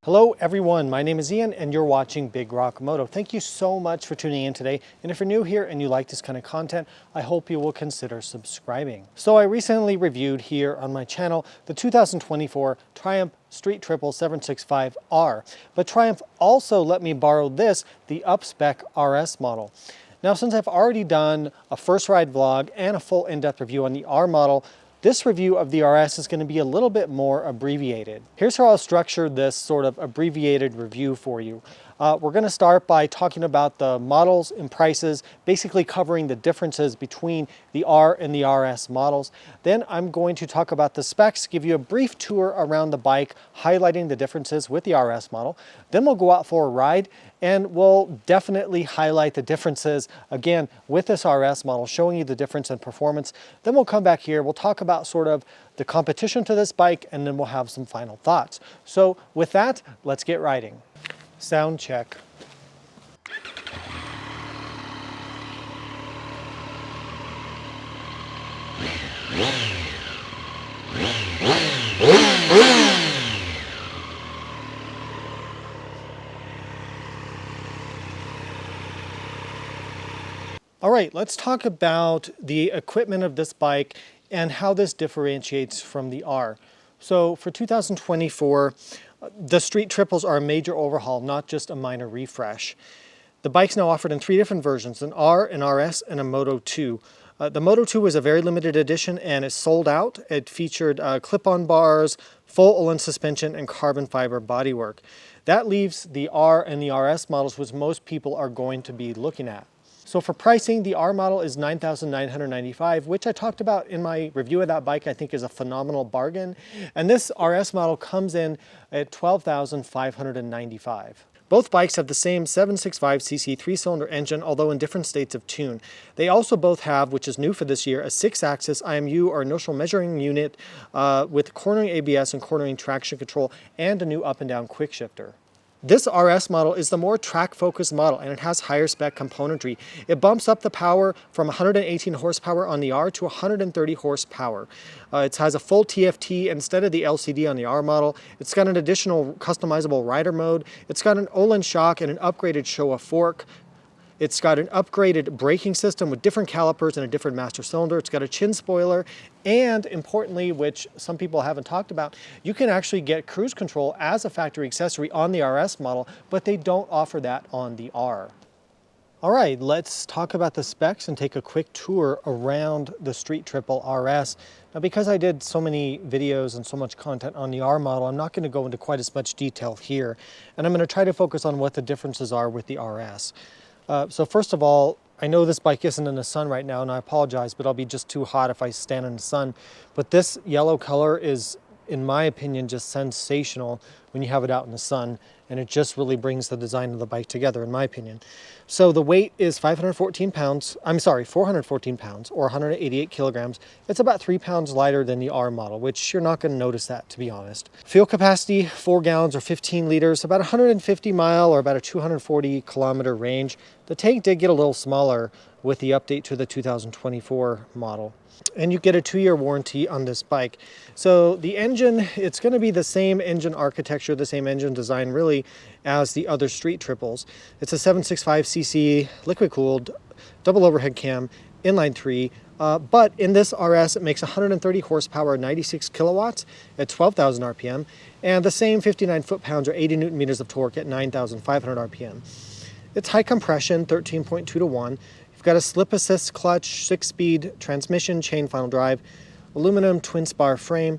Hello everyone, my name is Ian and you're watching Big Rock Moto. Thank you so much for tuning in today, and if you're new here and you like this kind of content, I hope you will consider subscribing. So I recently reviewed here on my channel the 2024 Triumph Street Triple 765R, but Triumph also let me borrow this, the Up-Spec RS model. Now, since I've already done a first ride vlog and a full in-depth review on the R model, this review of the RS is going to be a little bit more abbreviated. Here's how I'll structure this sort of abbreviated review for you. We're going to start by talking about the models and prices, basically covering the differences between the R and the RS models. Then I'm going to talk about the specs, give you a brief tour around the bike, highlighting the differences with the RS model. Then we'll go out for a ride and we'll definitely highlight the differences again with this RS model, showing you the difference in performance. Then we'll come back here, we'll talk about sort of the competition to this bike, and then we'll have some final thoughts. So with that, let's get riding. Sound check. All right, let's talk about the equipment of this bike and how this differentiates from the R. So for 2024, the Street Triples are a major overhaul, not just a minor refresh. The bike's now offered in 3 different versions, an R, an RS, and a Moto 2. The Moto 2 was a very limited edition and is sold out. It featured clip-on bars, full Olin suspension, and carbon fiber bodywork. That leaves the R and the RS models, which most people are going to be looking at. So for pricing, the R model is $9,995, which I talked about in my review of that bike. I think is a phenomenal bargain. And this RS model comes in at $12,595. Both bikes have the same 765cc 3-cylinder engine, although in different states of tune. They also both have, which is new for this year, a 6-axis IMU or inertial measuring unit with cornering ABS and cornering traction control, and a new up and down quick shifter. This RS model is the more track-focused model, and it has higher spec componentry. It bumps up the power from 118 horsepower on the R to 130 horsepower. It has a full TFT instead of the LCD on the R model. It's got an additional customizable rider mode. It's got an Olin shock and an upgraded Showa fork. It's got an upgraded braking system with different calipers and a different master cylinder. It's got a chin spoiler, and importantly, which some people haven't talked about, you can actually get cruise control as a factory accessory on the RS model, but they don't offer that on the R. All right, let's talk about the specs and take a quick tour around the Street Triple RS. Now, because I did so many videos and so much content on the R model, I'm not going to go into quite as much detail here, and I'm going to try to focus on what the differences are with the RS. So first of all, I know this bike isn't in the sun right now, and I apologize, but I'll be just too hot if I stand in the sun. But this yellow color is, in my opinion, just sensational when you have it out in the sun, and it just really brings the design of the bike together, in my opinion. So the weight is 414 pounds, or 188 kilograms. It's about 3 pounds lighter than the R model, which you're not going to notice that, to be honest. Fuel capacity, 4 gallons or 15 liters, about 150 mile or about a 240 kilometer range. The tank did get a little smaller with the update to the 2024 model. And you get a 2-year warranty on this bike. So the engine, it's going to be the same engine architecture, the same engine design really as the other Street Triples. It's a 765cc liquid-cooled double overhead cam inline 3, but in this RS it makes 130 horsepower, 96 kilowatts at 12,000 RPM, and the same 59 foot-pounds or 80 newton meters of torque at 9,500 RPM. It's high compression, 13.2 to 1. You've got a slip assist clutch, 6-speed transmission, chain final drive, aluminum twin spar frame.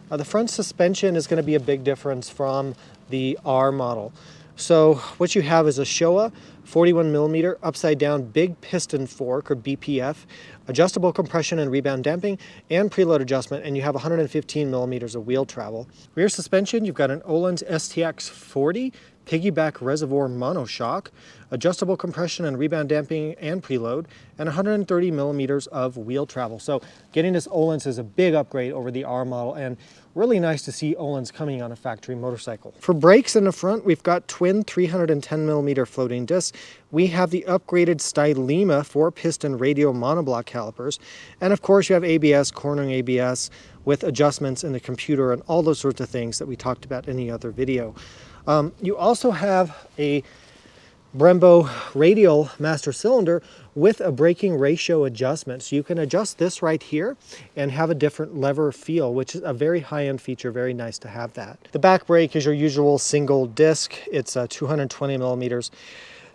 The front suspension is going to be a big difference from the R model. So what you have is a Showa 41 millimeter upside down big piston fork, or BPF, adjustable compression and rebound damping, and preload adjustment, and you have 115 millimeters of wheel travel. Rear suspension, you've got an Öhlins STX 40 piggyback reservoir monoshock, adjustable compression and rebound damping and preload, and 130 millimeters of wheel travel. So getting this Öhlins is a big upgrade over the R model, and really nice to see Öhlins coming on a factory motorcycle. For brakes in the front, we've got twin 310 millimeter floating discs. We have the upgraded Stylema 4-piston radial monoblock calipers, and of course you have ABS, cornering ABS, with adjustments in the computer and all those sorts of things that we talked about in the other video. You also have a Brembo radial master cylinder with a braking ratio adjustment. So you can adjust this right here and have a different lever feel, which is a very high-end feature. Very nice to have that. The back brake is your usual single disc. It's 220 millimeters.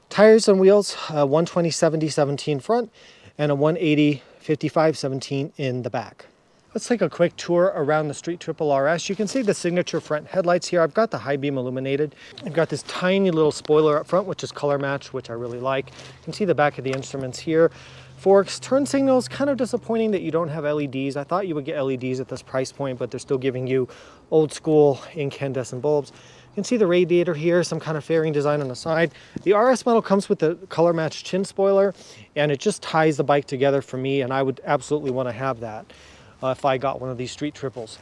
Tires and wheels, 120 70/17 front and a 180 55/17 in the back. Let's take a quick tour around the Street Triple RS. You can see the signature front headlights here. I've got the high beam illuminated. I've got this tiny little spoiler up front, which is color matched, which I really like. You can see the back of the instruments here. Forks, turn signals, kind of disappointing that you don't have LEDs. I thought you would get LEDs at this price point, but they're still giving you old school incandescent bulbs. You can see the radiator here, some kind of fairing design on the side. The RS model comes with the color matched chin spoiler, and it just ties the bike together for me, and I would absolutely want to have that if I got one of these Street Triples.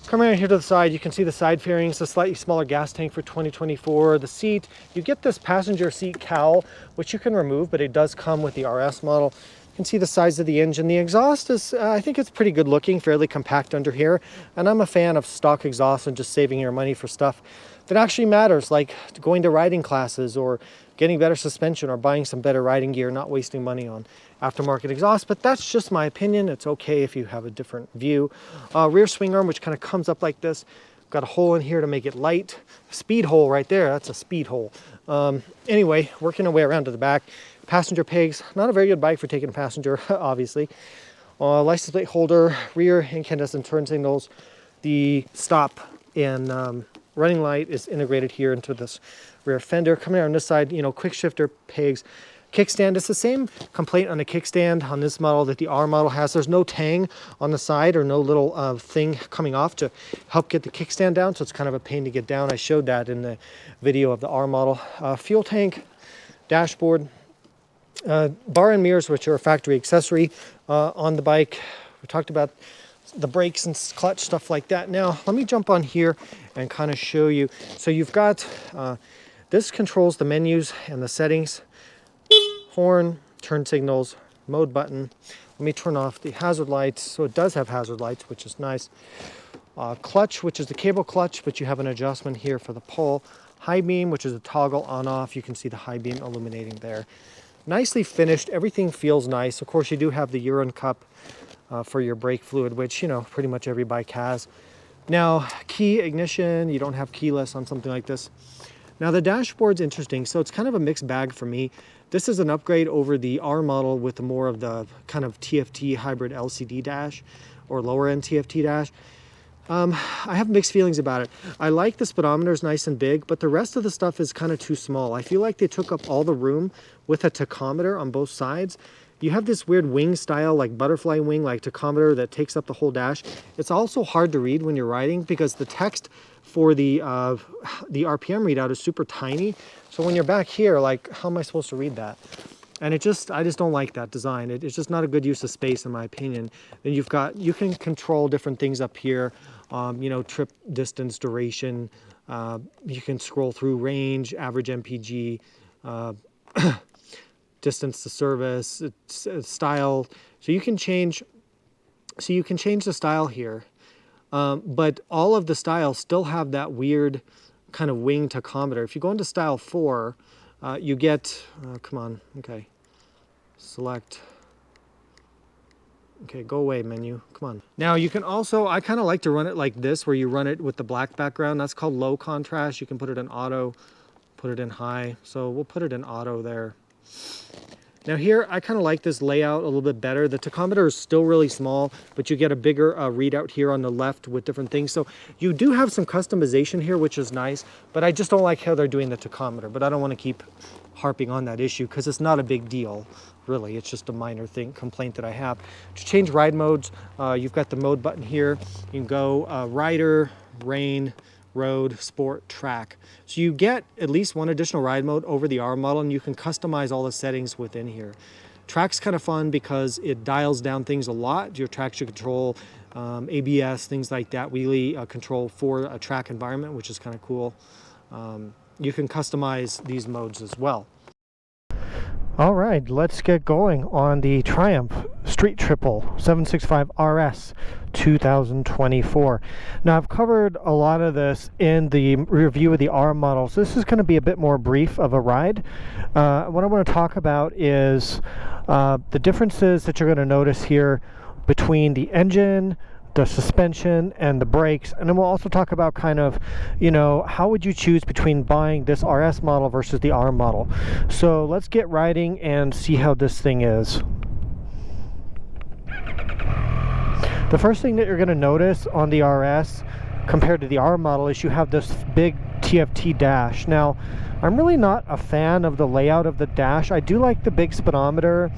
Come around here to the side, you can see the side fairings, a slightly smaller gas tank for 2024. The seat, you get this passenger seat cowl, which you can remove, but it does come with the RS model. You can see the size of the engine. The exhaust is, I think it's pretty good looking, fairly compact under here. And I'm a fan of stock exhaust and just saving your money for stuff that actually matters, like going to riding classes or getting better suspension or buying some better riding gear, not wasting money on aftermarket exhaust. But that's just my opinion. It's okay if you have a different view. Rear swing arm, which kind of comes up like this. Got a hole in here to make it light. Speed hole right there, that's a speed hole. Anyway, working our way around to the back. Passenger pegs, not a very good bike for taking a passenger, obviously. License plate holder, rear incandescent turn signals. The stop and running light is integrated here into this rear fender. Coming around this side, you know, quick shifter pegs. Kickstand, it's the same complaint on the kickstand on this model that the R model has. There's no tang on the side or no little thing coming off to help get the kickstand down, so it's kind of a pain to get down. I showed that in the video of the R model. Fuel tank, dashboard, bar and mirrors, which are a factory accessory on the bike. We talked about the brakes and clutch, stuff like that. Now, let me jump on here and kind of show you. So you've got, this controls the menus and the settings. Horn, turn signals, mode button. Let me turn off the hazard lights. So it does have hazard lights, which is nice. Clutch, which is the cable clutch, but you have an adjustment here for the pull. High beam, which is a toggle on off. You can see the high beam illuminating there. Nicely finished. Everything feels nice. Of course, you do have the urine cup for your brake fluid, which, you know, pretty much every bike has. Now, key ignition, you don't have keyless on something like this. Now the dashboard's interesting. So it's kind of a mixed bag for me. This is an upgrade over the R model with more of the kind of TFT hybrid LCD dash or lower end TFT dash. I have mixed feelings about it. I like the speedometer is nice and big, but the rest of the stuff is kind of too small. I feel like they took up all the room with a tachometer on both sides. You have this weird wing style, like butterfly wing, like tachometer that takes up the whole dash. It's also hard to read when you're riding because the text for the RPM readout is super tiny. So when you're back here, like, how am I supposed to read that? And I just don't like that design. It's just not a good use of space, in my opinion. Then you can control different things up here. You know, trip distance, duration. You can scroll through range, average MPG, distance to service, style. So you can change the style here. But all of the styles still have that weird kind of wing tachometer. If you go into style 4, you get, come on, okay, select, okay, go away menu, come on. Now you can also, I kind of like to run it like this, where you run it with the black background. That's called low contrast. You can put it in auto, put it in high. So we'll put it in auto there. Now here, I kind of like this layout a little bit better. The tachometer is still really small, but you get a bigger readout here on the left with different things. So you do have some customization here, which is nice, but I just don't like how they're doing the tachometer. But I don't want to keep harping on that issue because it's not a big deal, really. It's just a minor complaint that I have. To change ride modes, you've got the mode button here. You can go rider, rain, road, sport, track. So you get at least one additional ride mode over the R model, and you can customize all the settings within here. Track's kind of fun because it dials down things a lot. Your traction control, ABS, things like that, wheelie control for a track environment, which is kind of cool. You can customize these modes as well. All right, let's get going on the Triumph Street Triple 765 RS 2024. Now, I've covered a lot of this in the review of the R model, so this is going to be a bit more brief of a ride. What I want to talk about is the differences that you're going to notice here between the engine, the suspension, and the brakes. And then we'll also talk about kind of, you know, how would you choose between buying this RS model versus the R model. So let's get riding and see how this thing is. The first thing that you're going to notice on the RS compared to the R model is you have this big TFT dash. Now, I'm really not a fan of the layout of the dash. I do like the big speedometer.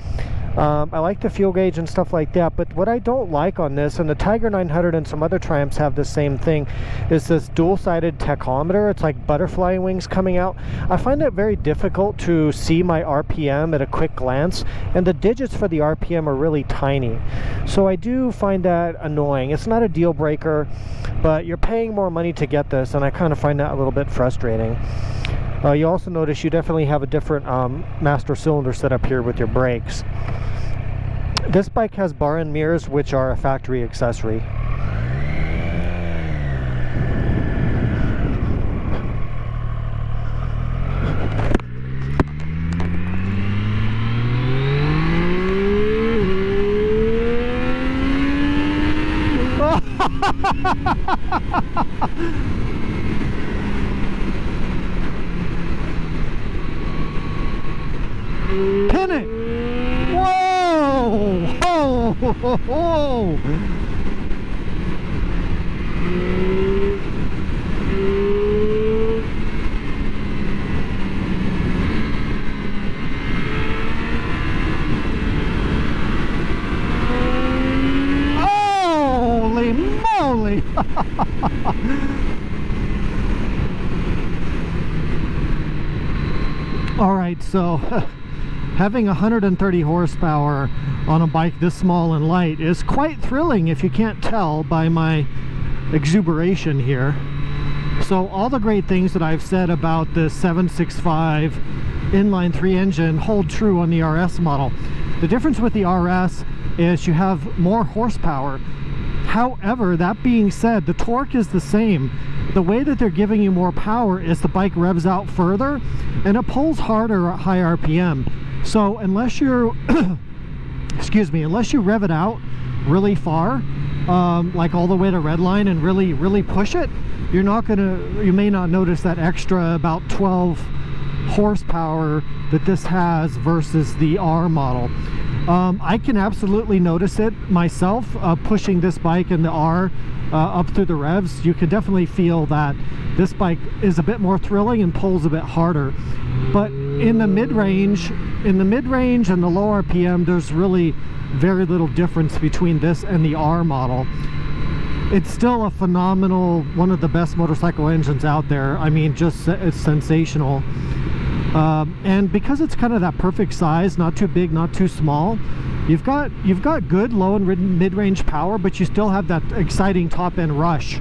I like the fuel gauge and stuff like that, but what I don't like on this, and the Tiger 900 and some other Triumphs have the same thing, is this dual-sided tachometer. It's like butterfly wings coming out. I find it very difficult to see my RPM at a quick glance, and the digits for the RPM are really tiny. So I do find that annoying. It's not a deal breaker, but you're paying more money to get this, and I kind of find that a little bit frustrating. You also notice you definitely have a different master cylinder setup here with your brakes. This bike has bar and mirrors, which are a factory accessory. Pin it! Whoa! Ho! Ho! Ho! Ho! Holy moly! All right, so having 130 horsepower on a bike this small and light is quite thrilling, if you can't tell by my exuberation here. So all the great things that I've said about the 765 inline 3 engine hold true on the RS model. The difference with the RS is you have more horsepower. However, that being said, the torque is the same. The way that they're giving you more power is the bike revs out further and it pulls harder at high RPM. So unless you're excuse me, unless you rev it out really far, like all the way to redline and really push it, you may not notice that extra about 12 horsepower that this has versus the R model. I can absolutely notice it myself, pushing this bike in the R up through the revs. You can definitely feel that this bike is a bit more thrilling and pulls a bit harder. But in the mid-range and the low RPM, there's really very little difference between this and the R model. It's still a phenomenal, one of the best motorcycle engines out there. I mean, just it's sensational. And because it's kind of that perfect size, not too big, not too small, you've got good low and mid-range power, but you still have that exciting top-end rush.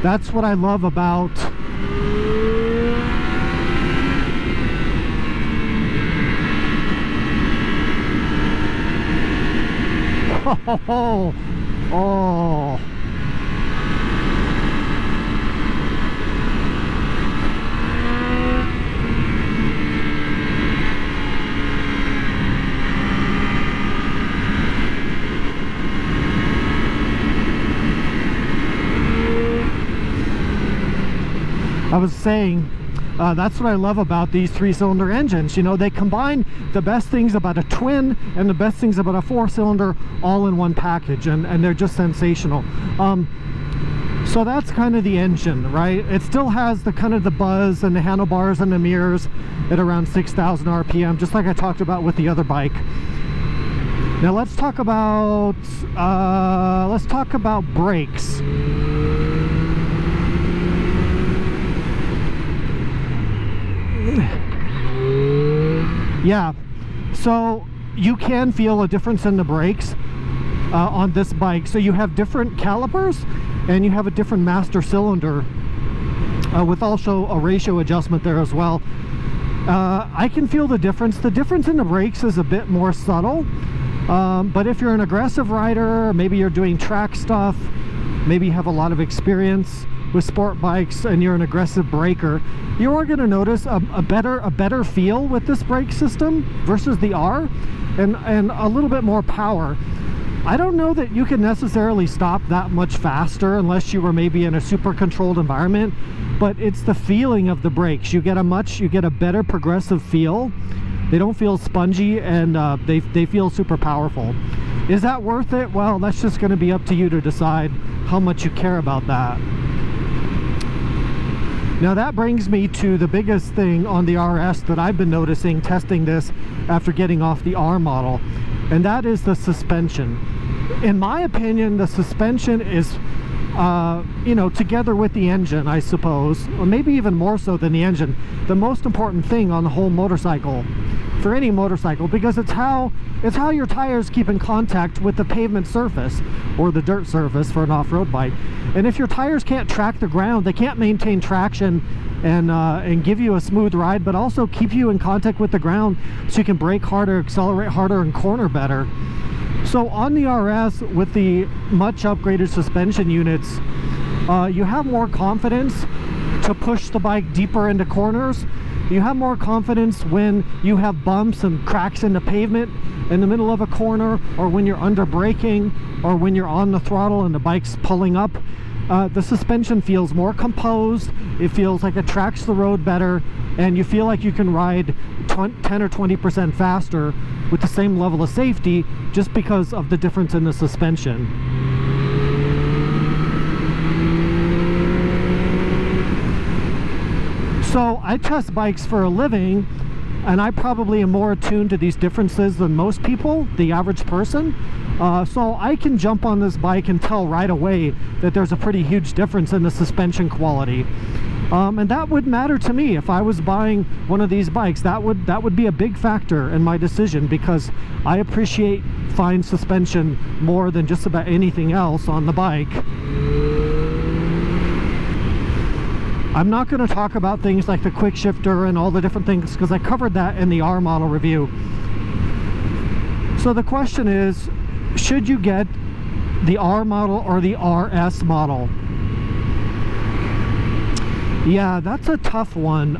That's what I love about oh. I was saying, that's what I love about these 3-cylinder engines. You know, they combine the best things about a twin and the best things about a 4-cylinder all in one package, and they're just sensational. So that's kind of the engine, right? It still has the kind of the buzz and the handlebars and the mirrors at around 6,000 RPM, just like I talked about with the other bike. Now let's talk about brakes. Yeah, so you can feel a difference in the brakes on this bike. So you have different calipers and you have a different master cylinder with also a ratio adjustment there as well. I can feel the difference. The difference in the brakes is a bit more subtle, but if you're an aggressive rider, maybe you're doing track stuff, maybe you have a lot of experience with sport bikes and you're an aggressive braker, you are going to notice a better feel with this brake system versus the R, and a little bit more power. I don't know that you can necessarily stop that much faster unless you were maybe in a super controlled environment, but it's the feeling of the brakes. You get a better progressive feel. They don't feel spongy, and they feel super powerful. Is that worth it? Well, that's just going to be up to you to decide how much you care about that. Now that brings me to the biggest thing on the RS that I've been noticing testing this after getting off the R model, and that is the suspension. In my opinion, the suspension is, you know, together with the engine, I suppose, or maybe even more so than the engine, the most important thing on the whole motorcycle, for any motorcycle, because it's how your tires keep in contact with the pavement surface or the dirt surface for an off-road bike. And if your tires can't track the ground, they can't maintain traction and give you a smooth ride, but also keep you in contact with the ground so you can brake harder, accelerate harder, and corner better. So on the RS, with the much upgraded suspension units, you have more confidence to push the bike deeper into corners. You have more confidence when you have bumps and cracks in the pavement in the middle of a corner, or when you're under braking, or when you're on the throttle and the bike's pulling up. The suspension feels more composed. It feels like it tracks the road better, and you feel like you can ride 10 or 20% faster with the same level of safety just because of the difference in the suspension. So I test bikes for a living, and I probably am more attuned to these differences than most people, the average person. So I can jump on this bike and tell right away that there's a pretty huge difference in the suspension quality. And that would matter to me. If I was buying one of these bikes, that would be a big factor in my decision, because I appreciate fine suspension more than just about anything else on the bike. I'm not going to talk about things like the quick shifter and all the different things, because I covered that in the R model review. So the question is, should you get the R model or the RS model? Yeah, that's a tough one.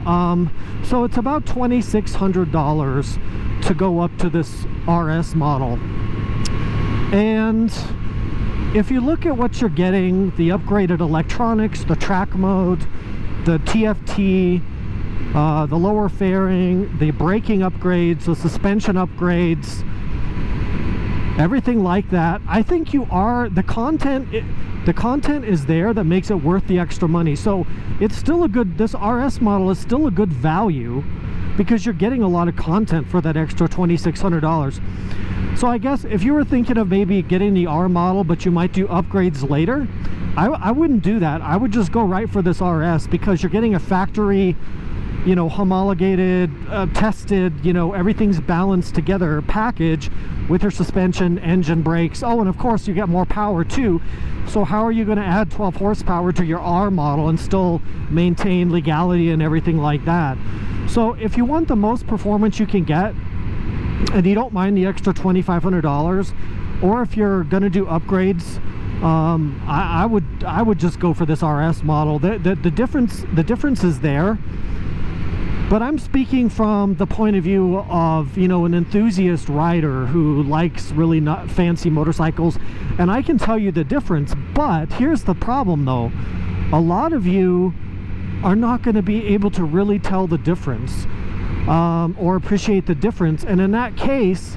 So it's about $2,600 to go up to this RS model. And if you look at what you're getting, the upgraded electronics, the track mode, the TFT, the lower fairing, the braking upgrades, the suspension upgrades, everything like that, I think the content is there that makes it worth the extra money. So it's still this RS model is still a good value, because you're getting a lot of content for that extra $2,600. So I guess if you were thinking of maybe getting the R model, but you might do upgrades later, I wouldn't do that. I would just go right for this RS, because you're getting a factory, you know, homologated, tested, you know, everything's balanced together package with your suspension, engine, brakes. Oh, and of course you get more power too. So how are you going to add 12 horsepower to your R model and still maintain legality and everything like that? So if you want the most performance you can get, and you don't mind the extra $2,500, or if you're going to do upgrades, I would just go for this RS model. The difference is there. But I'm speaking from the point of view of, you know, an enthusiast rider who likes really not fancy motorcycles, and I can tell you the difference. But here's the problem though, a lot of you are not going to be able to really tell the difference, or appreciate the difference, and in that case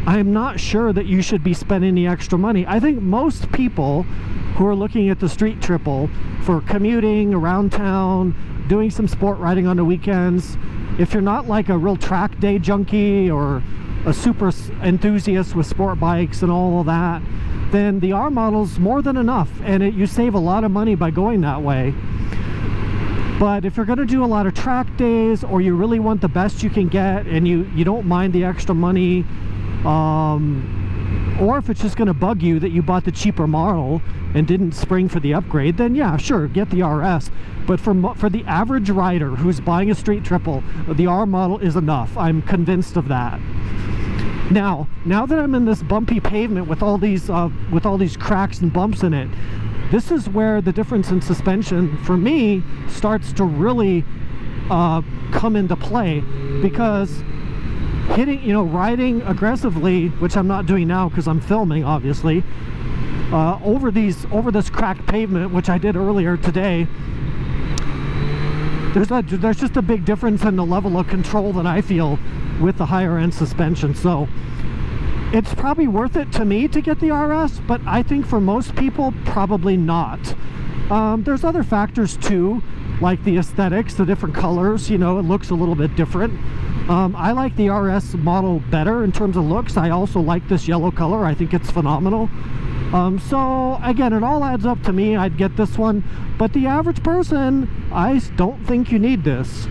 I'm not sure that you should be spending the extra money. I think most people who are looking at the street triple for commuting around town, doing some sport riding on the weekends, if you're not like a real track day junkie or a super enthusiast with sport bikes and all of that, then the R model's more than enough, and you save a lot of money by going that way. But if you're going to do a lot of track days, or you really want the best you can get and you don't mind the extra money, Or if it's just going to bug you that you bought the cheaper model and didn't spring for the upgrade, then yeah, sure, get the RS. But for the average rider who's buying a street triple, the R model is enough. I'm convinced of that. Now that I'm in this bumpy pavement with all these cracks and bumps in it, this is where the difference in suspension for me starts to really come into play, because riding aggressively, which I'm not doing now because I'm filming, obviously, over this cracked pavement, which I did earlier today, there's just a big difference in the level of control that I feel with the higher end suspension. So it's probably worth it to me to get the RS, but I think for most people, probably not. There's other factors too, like the aesthetics, the different colors, it looks a little bit different. I like the RS model better in terms of looks. I also like this yellow color. I think it's phenomenal. So again, it all adds up to me. I'd get this one, but the average person, I don't think you need this.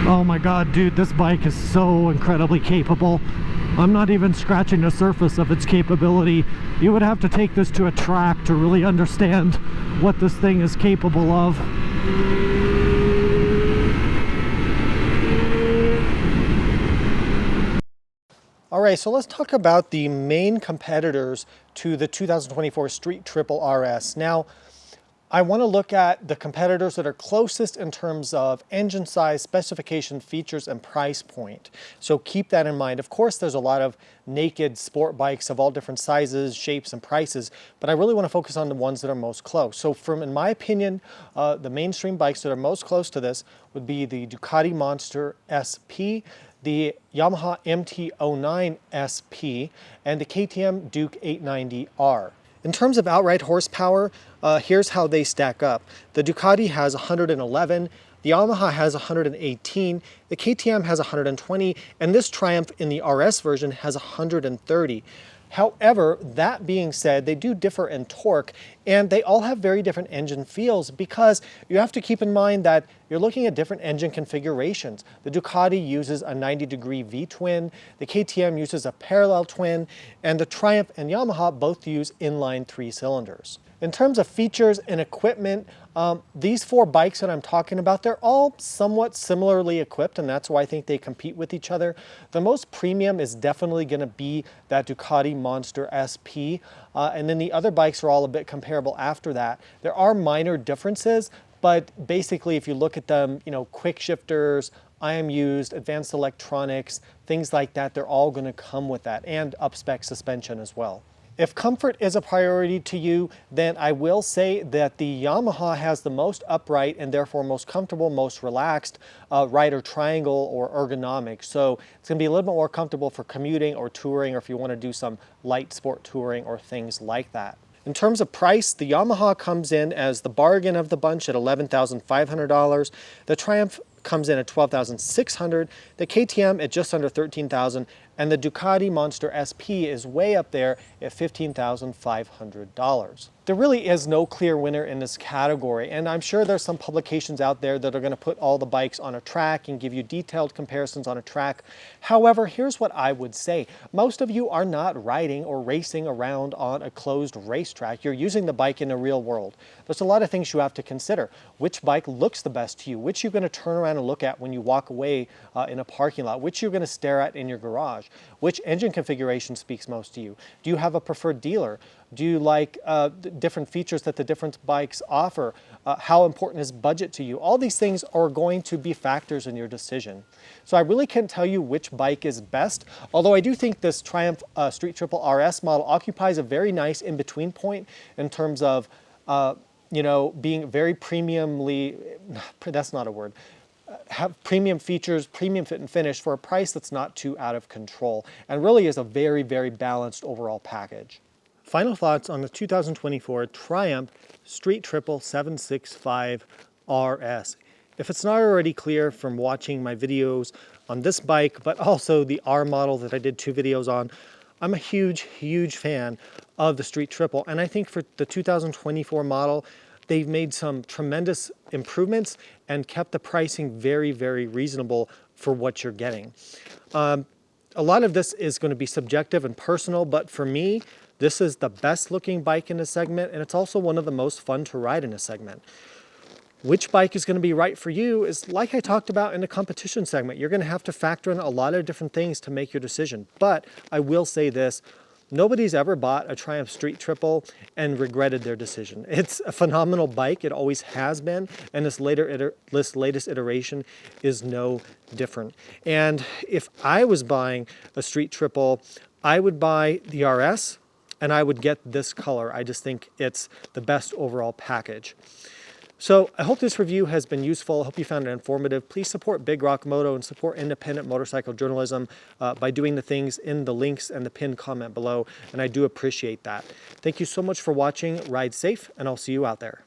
Oh my god, dude, this bike is so incredibly capable. I'm not even scratching the surface of its capability. You would have to take this to a track to really understand what this thing is capable of. All right, so let's talk about the main competitors to the 2024 Street Triple RS. Now, I want to look at the competitors that are closest in terms of engine size, specification, features, and price point. So keep that in mind. Of course, there's a lot of naked sport bikes of all different sizes, shapes, and prices, but I really want to focus on the ones that are most close. So in my opinion, the mainstream bikes that are most close to this would be the Ducati Monster SP, the Yamaha MT-09 SP, and the KTM Duke 890R. In terms of outright horsepower, here's how they stack up. The Ducati has 111, the Yamaha has 118, the KTM has 120, and this Triumph in the RS version has 130. However, that being said, they do differ in torque, and they all have very different engine feels, because you have to keep in mind that you're looking at different engine configurations. The Ducati uses a 90-degree V-twin, the KTM uses a parallel twin, and the Triumph and Yamaha both use inline 3 cylinders. In terms of features and equipment, these 4 bikes that I'm talking about, they're all somewhat similarly equipped, and that's why I think they compete with each other. The most premium is definitely going to be that Ducati Monster SP, and then the other bikes are all a bit comparable after that. There are minor differences, but basically if you look at them, quick shifters, IMUs, advanced electronics, things like that, they're all going to come with that, and up-spec suspension as well. If comfort is a priority to you, then I will say that the Yamaha has the most upright and therefore most comfortable, most relaxed rider triangle or ergonomics. So it's going to be a little bit more comfortable for commuting or touring, or if you want to do some light sport touring or things like that. In terms of price, the Yamaha comes in as the bargain of the bunch at $11,500. The Triumph comes in at $12,600. The KTM at just under $13,000. And the Ducati Monster SP is way up there at $15,500. There really is no clear winner in this category, and I'm sure there's some publications out there that are going to put all the bikes on a track and give you detailed comparisons on a track. However, here's what I would say. Most of you are not riding or racing around on a closed racetrack. You're using the bike in the real world. There's a lot of things you have to consider. Which bike looks the best to you? Which you're going to turn around and look at when you walk away in a parking lot? Which you're going to stare at in your garage? Which engine configuration speaks most to you? Do you have a preferred dealer? Do you like different features that the different bikes offer? How important is budget to you? All these things are going to be factors in your decision. So I really can't tell you which bike is best, although I do think this Triumph Street Triple RS model occupies a very nice in-between point in terms of being very premiumly, that's not a word, have premium features, premium fit and finish for a price that's not too out of control, and really is a very, very balanced overall package. Final thoughts on the 2024 Triumph Street Triple 765 RS. If it's not already clear from watching my videos on this bike, but also the R model that I did 2 videos on, I'm a huge fan of the Street Triple, and I think for the 2024 model, they've made some tremendous improvements and kept the pricing very reasonable for what you're getting. A lot of this is going to be subjective and personal, but for me, this is the best looking bike in the segment, and it's also one of the most fun to ride in a segment. Which bike is going to be right for you is like I talked about in the competition segment. You're going to have to factor in a lot of different things to make your decision. But I will say this, nobody's ever bought a Triumph Street Triple and regretted their decision. It's a phenomenal bike. It always has been. And this latest iteration is no different. And if I was buying a Street Triple, I would buy the RS and I would get this color. I just think it's the best overall package. So I hope this review has been useful. I hope you found it informative. Please support Big Rock Moto and support independent motorcycle journalism by doing the things in the links and the pinned comment below, and I do appreciate that. Thank you so much for watching. Ride safe, and I'll see you out there.